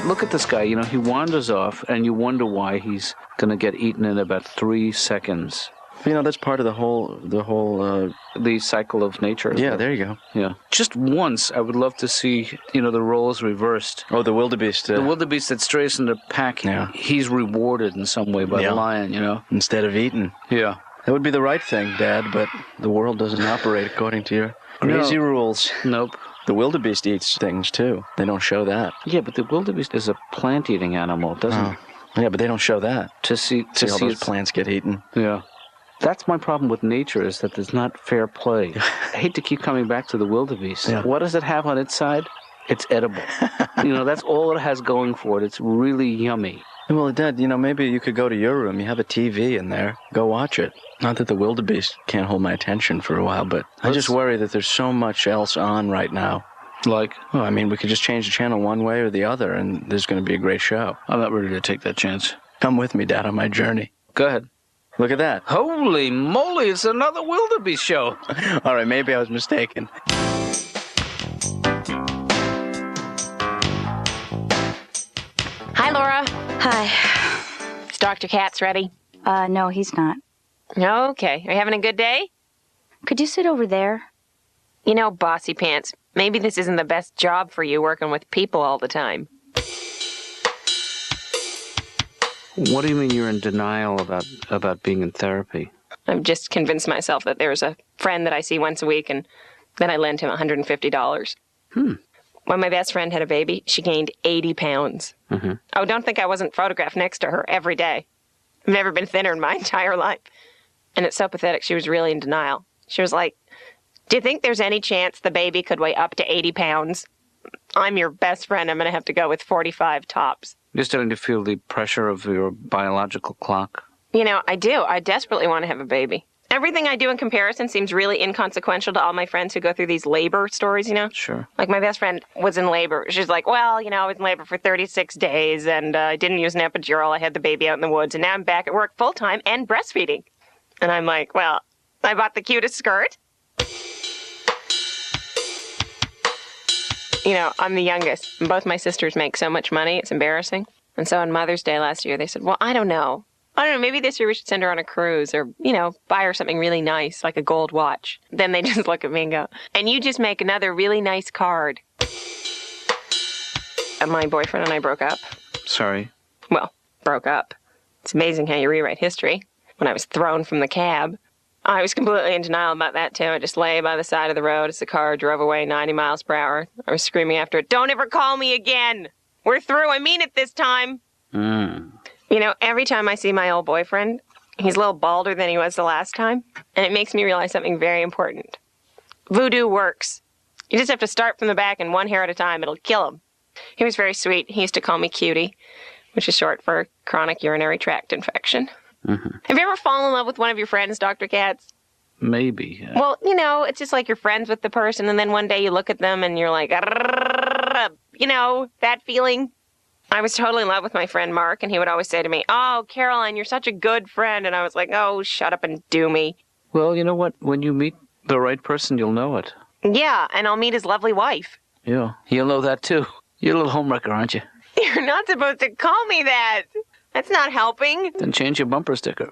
Look at this guy. You know, he wanders off, and you wonder why he's going to get eaten in about 3 seconds. You know, that's part of the whole the cycle of nature. Yeah, there you go. Yeah. Just once, I would love to see, you know, the roles reversed. Oh, the wildebeest. The wildebeest that strays in the pack, yeah. He's rewarded in some way by the lion, you know? Instead of eaten. Yeah. That would be the right thing, Dad, but the world doesn't operate according to your crazy rules. Nope. The wildebeest eats things, too. They don't show that. Yeah, but the wildebeest is a plant-eating animal, doesn't it? Yeah, but they don't show that. To see all those plants get eaten. Yeah. That's my problem with nature, is that there's not fair play. I hate to keep coming back to the wildebeest. Yeah. What does it have on its side? It's edible. You know, that's all it has going for it. It's really yummy. Well, Dad, you know, maybe you could go to your room. You have a TV in there. Go watch it. Not that the wildebeest can't hold my attention for a while, but I just worry that there's so much else on right now. Like? Well, I mean, we could just change the channel one way or the other, and there's going to be a great show. I'm not ready to take that chance. Come with me, Dad, on my journey. Go ahead. Look at that. Holy moly, it's another wildebeest show. All right, maybe I was mistaken. Hi, Laura. Hi. Is Dr. Katz ready? No, he's not. Okay. Are you having a good day? Could you sit over there? You know, bossy pants, maybe this isn't the best job for you working with people all the time. What do you mean you're in denial about being in therapy? I've just convinced myself that there's a friend that I see once a week, and then I lend him $150. When my best friend had a baby, she gained 80 pounds. Mm-hmm. Oh, don't think I wasn't photographed next to her every day. I've never been thinner in my entire life. And it's so pathetic, she was really in denial. She was like, do you think there's any chance the baby could weigh up to 80 pounds? I'm your best friend. I'm going to have to go with 45 tops. You're starting to feel the pressure of your biological clock? You know, I do. I desperately want to have a baby. Everything I do in comparison seems really inconsequential to all my friends who go through these labor stories, you know? Sure. Like my best friend was in labor. She's like, well, you know, I was in labor for 36 days and I didn't use an epidural. I had the baby out in the woods and now I'm back at work full-time and breastfeeding. And I'm like, well, I bought the cutest skirt. You know, I'm the youngest, and both my sisters make so much money, it's embarrassing. And so on Mother's Day last year, they said, well, I don't know, maybe this year we should send her on a cruise or, you know, buy her something really nice, like a gold watch. Then they just look at me and go, and you just make another really nice card. And my boyfriend and I broke up. Sorry. Well, broke up. It's amazing how you rewrite history. When I was thrown from the cab, I was completely in denial about that, too. I just lay by the side of the road as the car drove away 90 miles per hour. I was screaming after it, don't ever call me again! We're through, I mean it this time! You know, every time I see my old boyfriend, he's a little balder than he was the last time, and it makes me realize something very important. Voodoo works. You just have to start from the back and one hair at a time. It'll kill him. He was very sweet. He used to call me cutie, which is short for chronic urinary tract infection. Mm-hmm. Have you ever fallen in love with one of your friends, Dr. Katz? Maybe. Well, you know, it's just like you're friends with the person, and then one day you look at them and you're like, you know, that feeling. I was totally in love with my friend Mark, and he would always say to me, oh, Caroline, you're such a good friend. And I was like, oh, shut up and do me. Well, you know what? When you meet the right person, you'll know it. Yeah, and I'll meet his lovely wife. Yeah, you'll know that, too. You're a little homewrecker, aren't you? You're not supposed to call me that. That's not helping. Then change your bumper sticker.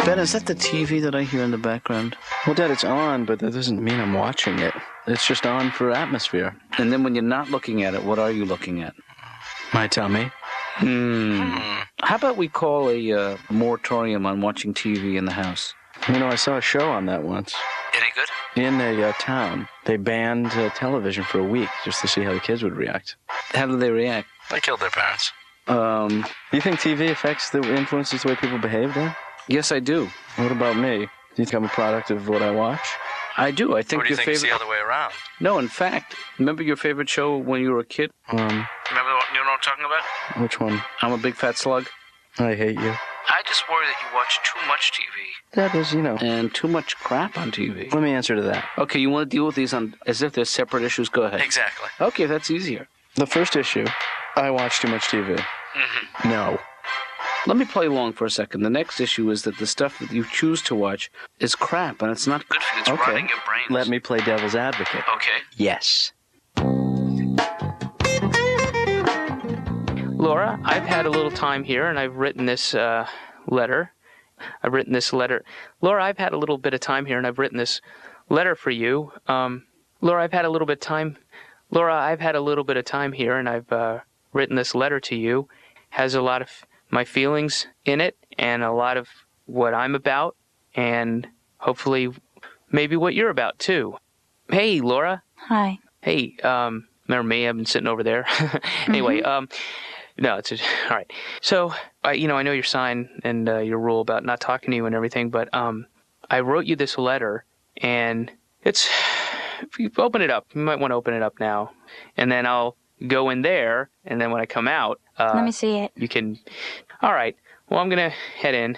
Ben, is that the TV that I hear in the background? Well, Dad, it's on, but that doesn't mean I'm watching it. It's just on for atmosphere. And then when you're not looking at it, what are you looking at? My tummy. How about we call a moratorium on watching TV in the house? You know, I saw a show on that once. Any good? In a town. They banned television for a week just to see how the kids would react. How do they react? They killed their parents. Do you think TV influences the way people behave then? Yes, I do. What about me? Do you think I'm a product of what I watch? I do. I think or do you think it's the other way around? No, in fact, remember your favorite show when you were a kid? Remember you know what I'm talking about? Which one? I'm a Big Fat Slug. I hate you. I just worry that you watch too much TV. That is, And too much crap on TV. Let me answer to that. Okay, you want to deal with these as if they're separate issues? Go ahead. Exactly. Okay, that's easier. The first issue, I watch too much TV. Mm-hmm. No. Let me play along for a second. The next issue is that the stuff that you choose to watch is crap, and it's not good for you. It's rotting your brains. Let me play devil's advocate. Okay. Yes. Laura, I've had a little time here, and I've written this letter. Laura, I've had a little bit of time here, and I've written this letter for you. Laura, I've had a little bit of time here, and I've written this letter to you. Has a lot of my feelings in it, and a lot of what I'm about, and hopefully maybe what you're about, too. Hey, Laura. Hi. Hey, remember me? I've been sitting over there. Anyway, no, all right. So, I know your sign and your rule about not talking to you and everything, but I wrote you this letter, and if you open it up, you might want to open it up now, and then I'll go in there, and then when I come out, Let me see it. you can. All right. Well, I'm gonna head in.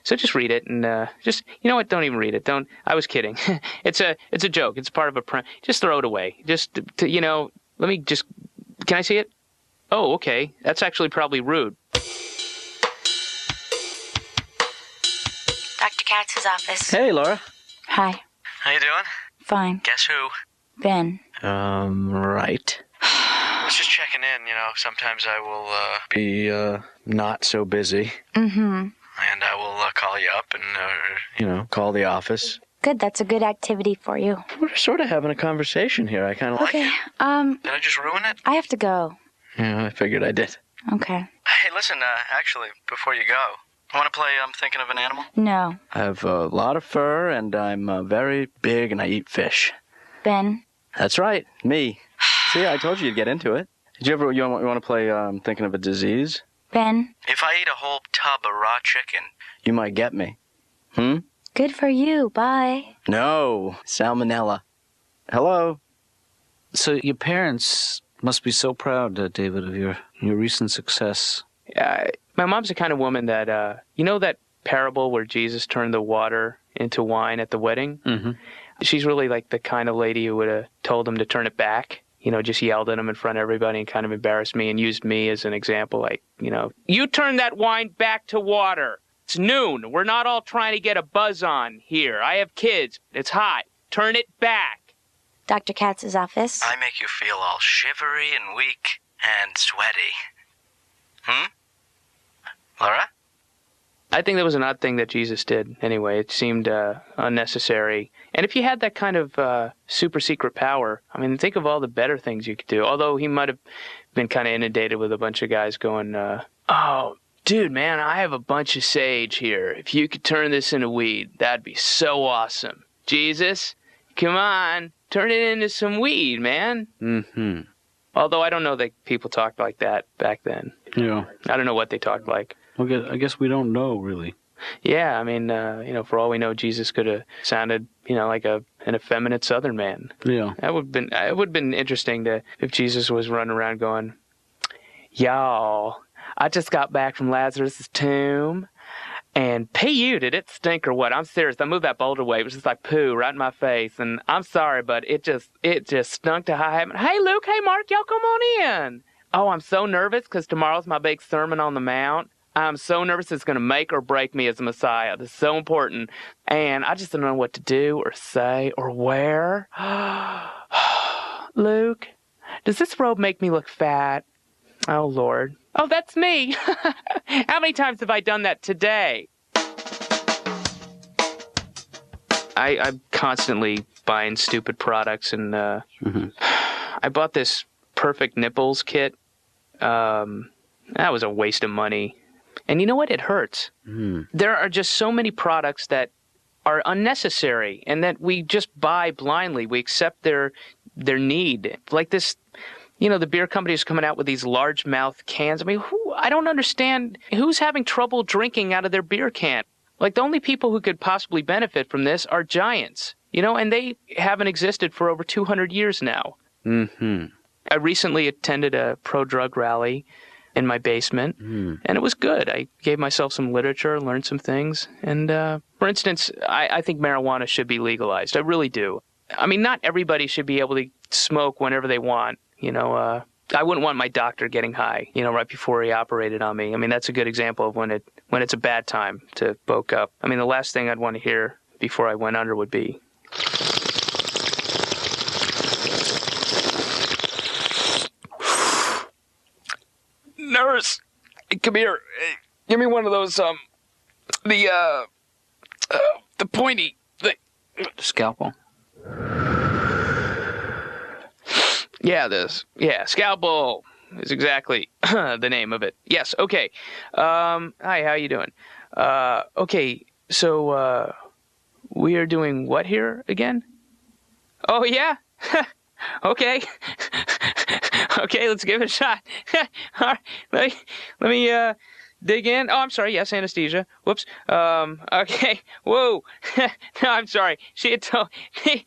So just read it, and just you know what? Don't even read it. Don't. I was kidding. It's a joke. It's part of a just throw it away. Just let me just. Can I see it? Oh, okay. That's actually probably rude. Dr. Katz's office. Hey, Laura. Hi. How you doing? Fine. Guess who? Ben. Right. I was just checking in, sometimes I will be not so busy. Mm-hmm. And I will call you up and, call the office. Good, that's a good activity for you. We're sort of having a conversation here. I kind of like it. Did I just ruin it? I have to go. Yeah, I figured I did. Okay. Hey, listen, actually, before you go, I want to play I'm Thinking of an Animal? No. I have a lot of fur, and I'm very big, and I eat fish. Ben. That's right, me. See, I told you you'd get into it. You want to play I'm Thinking of a Disease? Ben. If I eat a whole tub of raw chicken, you might get me. Good for you. Bye. No, salmonella. Hello? So your parents must be so proud, David, of your recent success. My mom's the kind of woman that, that parable where Jesus turned the water into wine at the wedding? Mm-hmm. She's really like the kind of lady who would have told him to turn it back. Just yelled at him in front of everybody and kind of embarrassed me and used me as an example. Like, you turn that wine back to water. It's noon. We're not all trying to get a buzz on here. I have kids. It's hot. Turn it back. Dr. Katz's office. I make you feel all shivery and weak and sweaty. Laura? I think that was an odd thing that Jesus did. Anyway, it seemed unnecessary. And if you had that kind of super secret power, I mean, think of all the better things you could do. Although he might have been kind of inundated with a bunch of guys going, oh, dude, man, I have a bunch of sage here. If you could turn this into weed, that'd be so awesome. Jesus, come on, turn it into some weed, man. Mm-hmm. Although I don't know that people talked like that back then. Yeah. I don't know what they talked like. Well, I guess we don't know, really. Yeah, I mean, for all we know, Jesus could have sounded, like an effeminate Southern man. Yeah. It would have been interesting if Jesus was running around going, y'all, I just got back from Lazarus' tomb, and P.U., did it stink or what? I'm serious. I moved that boulder away. It was just like poo right in my face, and I'm sorry, but it just stunk to high heaven. Hey, Luke, hey, Mark, y'all come on in. Oh, I'm so nervous because tomorrow's my big Sermon on the Mount. I'm so nervous it's going to make or break me as a Messiah. This is so important. And I just don't know what to do or say or wear. Luke, does this robe make me look fat? Oh, Lord. Oh, that's me. How many times have I done that today? I'm constantly buying stupid products, and I bought this Perfect Nipples kit. That was a waste of money. And you know what? It hurts. There are just so many products that are unnecessary and that we just buy blindly. We accept their need. Like this, the beer company is coming out with these largemouth cans. I mean, I don't understand who's having trouble drinking out of their beer can. Like, the only people who could possibly benefit from this are giants, and they haven't existed for over 200 years now. Mm-hmm. I recently attended a pro-drug rally. in my basement, and it was good. I gave myself some literature, learned some things, and for instance, I think marijuana should be legalized. I really do. I mean, not everybody should be able to smoke whenever they want. I wouldn't want my doctor getting high, right before he operated on me. I mean, that's a good example of when it's a bad time to bulk up. I mean, the last thing I'd want to hear before I went under would be, "Nurse, come here. Give me one of those, the pointy, the Scalpel. Yeah, scalpel is exactly the name of it. Yes, okay. Hi, how you doing? Okay, so, we are doing what here again? Oh, yeah? Okay. Okay, let's give it a shot. All right, let me dig in. Oh, I'm sorry. Yes, anesthesia. Whoops. Okay. Whoa. No, I'm sorry. She had told me.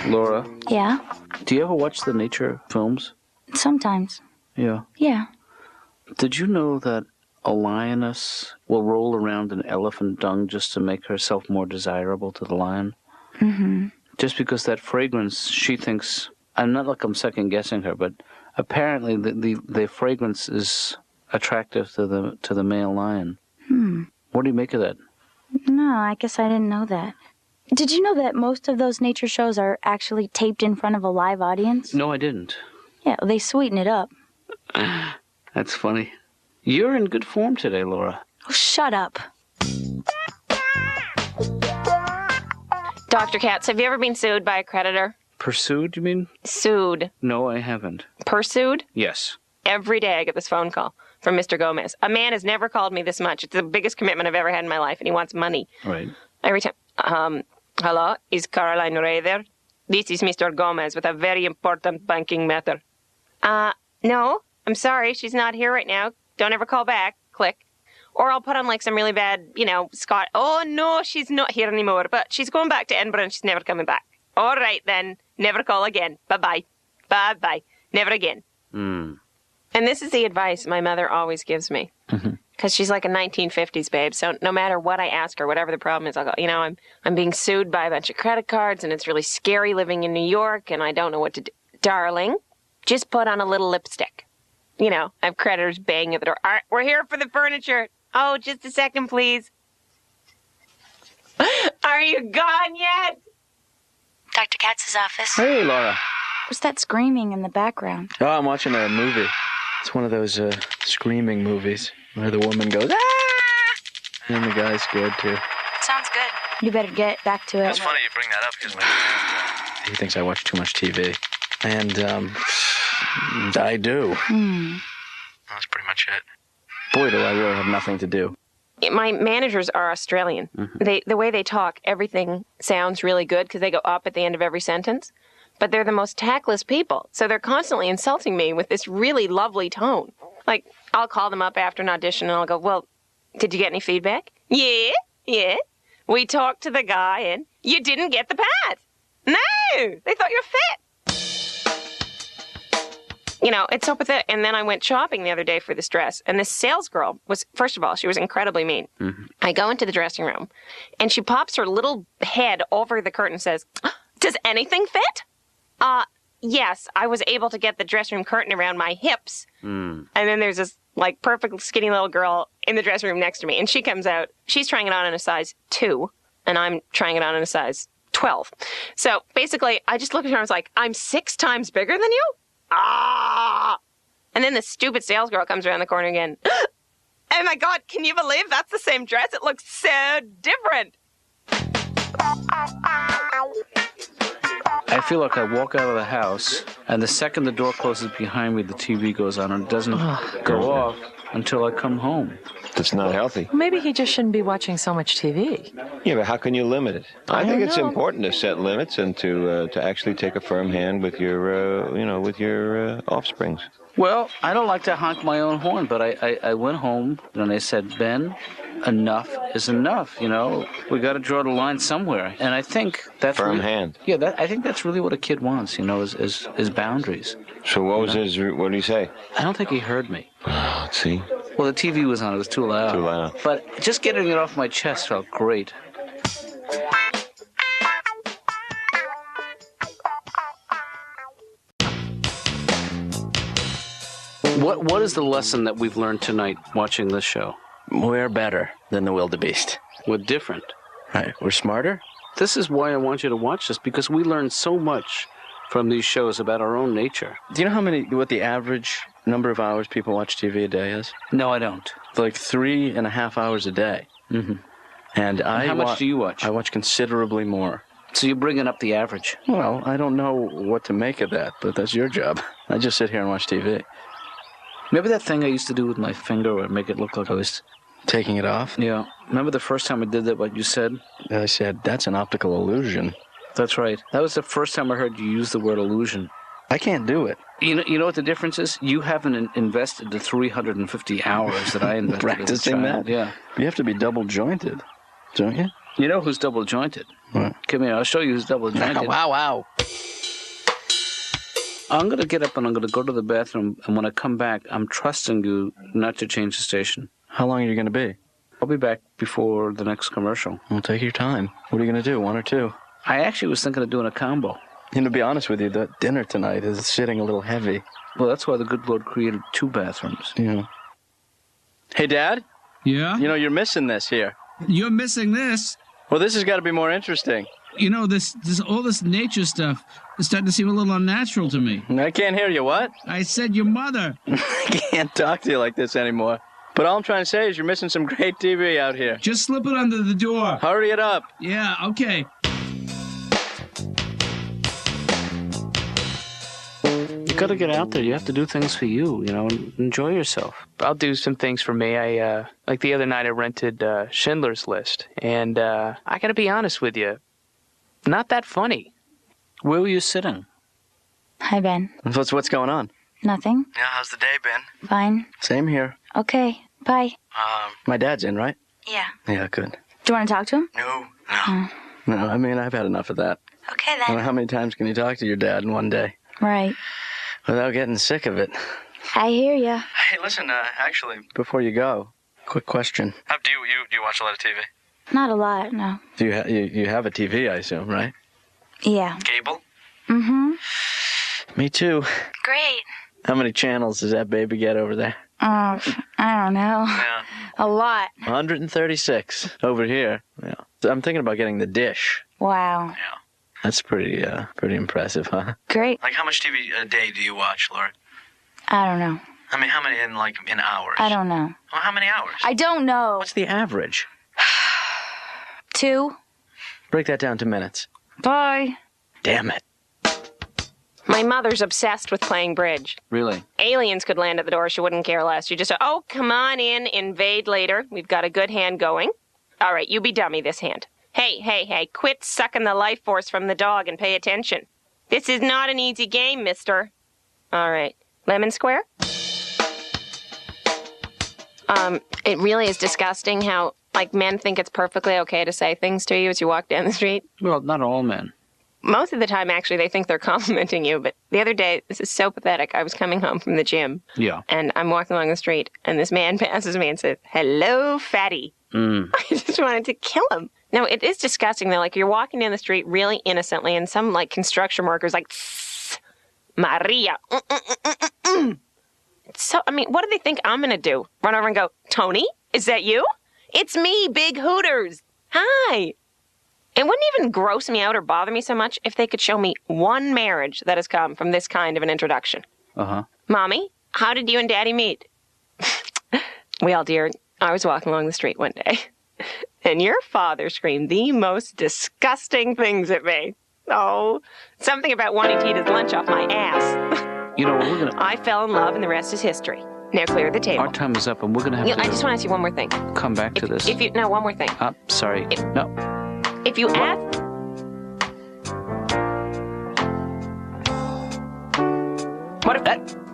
Laura, Yeah? do you ever watch the nature films? Sometimes. Yeah. Yeah. Did you know that a lioness will roll around in elephant dung just to make herself more desirable to the lion? Mm-hmm. Just because that fragrance, she thinks, I'm not like I'm second guessing her, but apparently the fragrance is attractive to the male lion. What do you make of that? No, I guess I didn't know that. Did you know that most of those nature shows are actually taped in front of a live audience? No, I didn't. Yeah, they sweeten it up. That's funny. You're in good form today, Laura. Oh, shut up. Dr. Katz, have you ever been sued by a creditor? Pursued, you mean? Sued. No, I haven't. Pursued? Yes. Every day I get this phone call from Mr. Gomez. A man has never called me this much. It's the biggest commitment I've ever had in my life, and he wants money. Right. Every time. Hello, is Caroline Ray there? This is Mr. Gomez with a very important banking matter. No, I'm sorry, she's not here right now. Don't ever call back. Click. Or I'll put on like some really bad, Scott. Oh no, she's not here anymore, but she's going back to Edinburgh and she's never coming back. All right then, never call again. Bye-bye. Bye-bye. Never again. And this is the advice my mother always gives me. Because she's like a 1950s babe, so no matter what I ask her, whatever the problem is, I'll go, I'm being sued by a bunch of credit cards, and it's really scary living in New York, and I don't know what to do. Darling, just put on a little lipstick. I have creditors banging at the door. All right, we're here for the furniture. Oh, just a second, please. Are you gone yet? Dr. Katz's office. Hey, Laura. What's that screaming in the background? Oh, I'm watching a movie. It's one of those screaming movies where the woman goes, "Ah!" And the guy's scared too. Sounds good. You better get back to it. It's funny you bring that up because my dad, he thinks I watch too much TV. And, I do. That's pretty much it. Boy, do I really have nothing to do. My managers are Australian. The way they talk, everything sounds really good because they go up at the end of every sentence. But they're the most tactless people, so they're constantly insulting me with this really lovely tone. Like, I'll call them up after an audition, and I'll go, well, did you get any feedback? Yeah. We talked to the guy, and you didn't get the part. No, they thought you were fit. It's so pathetic. And then I went shopping the other day for this dress, and this sales girl was, first of all, she was incredibly mean. I go into the dressing room, and she pops her little head over the curtain and says, does anything fit? Yes, I was able to get the dressing room curtain around my hips. And then there's this, perfect skinny little girl in the dressing room next to me. And she comes out. She's trying it on in a size 2, and I'm trying it on in a size 12. So, basically, I just looked at her and was like, I'm 6 times bigger than you? And then the stupid sales girl comes around the corner again. Oh, my God, can you believe that's the same dress? It looks so different. I feel like I walk out of the house, and the second the door closes behind me, the TV goes on, and it doesn't go off until I come home. That's not healthy. Maybe he just shouldn't be watching so much TV. Yeah, but how can you limit it? I think it's important to set limits and to actually take a firm hand with your, with your offsprings. Well, I don't like to honk my own horn, but I went home and I said, Ben, enough is enough, We got to draw the line somewhere. And I think that's... Firm hand. Yeah, I think that's really what a kid wants, is boundaries. So what did he say? I don't think he heard me. Oh, let's see. Well, the TV was on. It was too loud. Too loud. But just getting it off my chest felt great. What is the lesson that we've learned tonight watching this show? We're better than the wildebeest. We're different. Right. We're smarter. This is why I want you to watch this, because we learn so much from these shows about our own nature. Do you know what the average number of hours people watch TV a day is? No, I don't. Like 3.5 hours a day. Mm-hmm. And how much do you watch? I watch considerably more. So you're bringing up the average. Well, I don't know what to make of that, but that's your job. I just sit here and watch TV. Remember that thing I used to do with my finger where make it look like I was... Taking it off? Yeah. Remember the first time I did that, what you said? I said, that's an optical illusion. That's right. That was the first time I heard you use the word illusion. I can't do it. You know what the difference is? You haven't invested the 350 hours that I invested. Practicing that? Yeah. You have to be double jointed, don't you? You know who's double jointed? What? Come here, I'll show you who's double jointed. Wow. I'm going to get up and I'm going to go to the bathroom, and when I come back, I'm trusting you not to change the station. How long are you going to be? I'll be back before the next commercial. Well, take your time. What are you going to do, one or two? I actually was thinking of doing a combo. And to be honest with you, that dinner tonight is sitting a little heavy. Well, that's why the good Lord created 2 bathrooms. Yeah. Hey, Dad? Yeah? You're missing this here. You're missing this. Well, this has got to be more interesting. All this nature stuff is starting to seem a little unnatural to me. I can't hear you. What? I said your mother. I can't talk to you like this anymore. But all I'm trying to say is you're missing some great TV out here. Just slip it under the door. Hurry it up. Yeah, okay. You got to get out there. You have to do things for you, and enjoy yourself. I'll do some things for me. Like the other night I rented Schindler's List, and I got to be honest with you, not that funny. Where were you sitting? Hi, Ben. What's going on? Nothing. Yeah, how's the day been? Fine. Same here. Okay, bye. My dad's in, right? Yeah. Yeah, good. Do you want to talk to him? No, I mean, I've had enough of that. Okay, then. How many times can you talk to your dad in one day? Right. Without getting sick of it. I hear ya. Hey, listen, actually, before you go, quick question. Do you watch a lot of TV? Not a lot, no. Do you have a TV, I assume, right? Yeah. Cable? Mm-hmm. Me too. Great. How many channels does that baby get over there? I don't know. Yeah. A lot. 136 over here. Yeah. I'm thinking about getting the dish. Wow. Yeah. That's pretty impressive, huh? Great. Like, how much TV a day do you watch, Laura? I don't know. I mean, how many in hours? I don't know. Well, how many hours? I don't know. What's the average? 2. Break that down to minutes. Bye. Damn it. My mother's obsessed with playing bridge. Really? Aliens could land at the door. She wouldn't care less. She just, oh, come on in, invade later. We've got a good hand going. All right, you be dummy this hand. Hey, quit sucking the life force from the dog and pay attention. This is not an easy game, mister. All right. Lemon square? It really is disgusting how, men think it's perfectly okay to say things to you as you walk down the street. Well, not all men. Most of the time, actually, they think they're complimenting you. But the other day, this is so pathetic. I was coming home from the gym. Yeah. And I'm walking along the street, and this man passes me and says, "Hello, fatty." I just wanted to kill him. No, it is disgusting, though. You're walking down the street really innocently, and some, construction worker's like, Maria. So, what do they think I'm going to do? Run over and go, "Tony, is that you? It's me, Big Hooters. Hi." It wouldn't even gross me out or bother me so much if they could show me one marriage that has come from this kind of an introduction. Uh-huh. Mommy, how did you and Daddy meet? Well, dear, I was walking along the street one day, and your father screamed the most disgusting things at me. Oh, something about wanting to eat his lunch off my ass. We're gonna... I fell in love, and the rest is history. Now clear the table. Our time is up, and we're going to have to I just want to ask you one more thing. come back to this. One more thing. Sorry. No. If you ask... What if that...